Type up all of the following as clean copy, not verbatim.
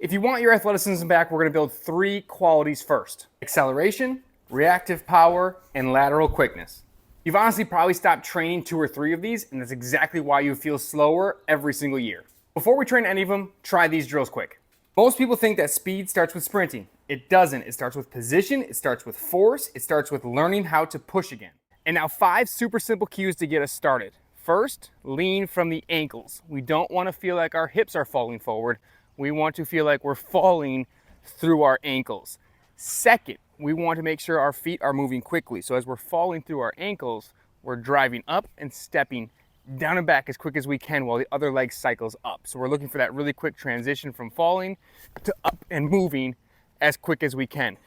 If you want your athleticism back, we're going to build 3 qualities first: acceleration, reactive power, and lateral quickness. You've honestly probably stopped training 2 or 3 of these, and that's exactly why you feel slower every single year. Before we train any of them, try these drills quick. Most people think that speed starts with sprinting. It doesn't. It starts with position, it starts with force, it starts with learning how to push again. And now 5 super simple cues to get us started. First, lean from the ankles. We don't want to feel like our hips are falling forward. We want to feel like we're falling through our ankles. Second, we want to make sure our feet are moving quickly. So as we're falling through our ankles, we're driving up and stepping down and back as quick as we can while the other leg cycles up. So we're looking for that really quick transition from falling to up and moving as quick as we can.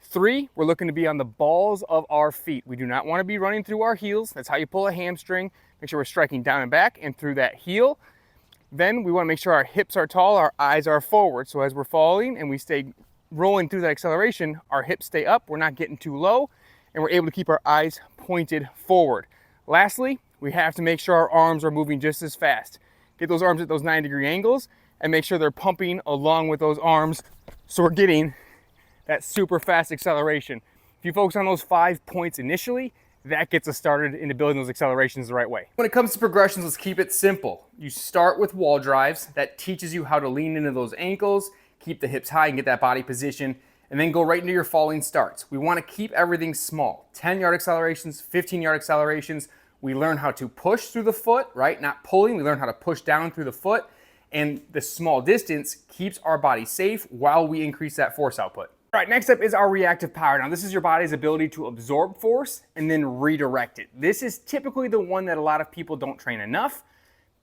3, we're looking to be on the balls of our feet. We do not want to be running through our heels. That's how you pull a hamstring. Make sure we're striking down and back and through that heel. Then we want to make sure our hips are tall, our eyes are forward. So as we're falling and we stay rolling through that acceleration, our hips stay up, we're not getting too low, and we're able to keep our eyes pointed forward. Lastly, we have to make sure our arms are moving just as fast. Get those arms at those 90-degree angles and make sure they're pumping along with those arms so we're getting that super fast acceleration. If you focus on those 5 points initially, that gets us started into building those accelerations the right way. When it comes to progressions, let's keep it simple. You start with wall drives. That teaches you how to lean into those ankles, keep the hips high and get that body position, and then go right into your falling starts. We want to keep everything small. 10-yard accelerations, 15-yard accelerations. We learn how to push through the foot, right? Not pulling. We learn how to push down through the foot. And the small distance keeps our body safe while we increase that force output. All right, next up is our reactive power. Now, this is your body's ability to absorb force and then redirect it. This is typically the one that a lot of people don't train enough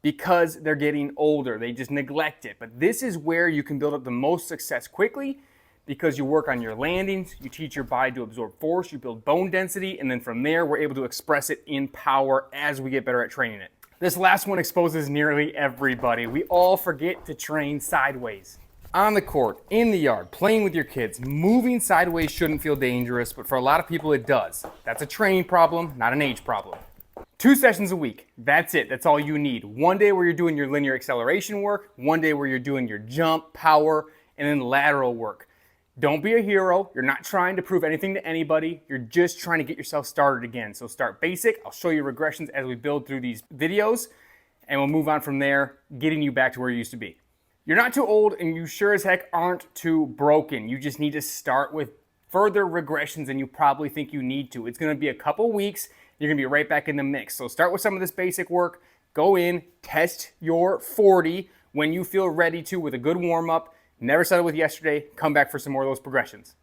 because they're getting older. They just neglect it. But this is where you can build up the most success quickly because you work on your landings, you teach your body to absorb force, you build bone density, and then from there, we're able to express it in power as we get better at training it. This last one exposes nearly everybody. We all forget to train sideways. On the court, in the yard, playing with your kids, moving sideways shouldn't feel dangerous, but for a lot of people it does. That's a training problem, not an age problem. 2 sessions a week, that's it, that's all you need. One day where you're doing your linear acceleration work, one day where you're doing your jump, power, and then lateral work. Don't be a hero, you're not trying to prove anything to anybody, you're just trying to get yourself started again. So start basic, I'll show you regressions as we build through these videos, and we'll move on from there, getting you back to where you used to be. You're not too old and you sure as heck aren't too broken. You just need to start with further regressions than you probably think you need to. It's gonna be a couple weeks, you're gonna be right back in the mix. So start with some of this basic work, go in, test your 40 when you feel ready to with a good warm up. Never settle with yesterday, come back for some more of those progressions.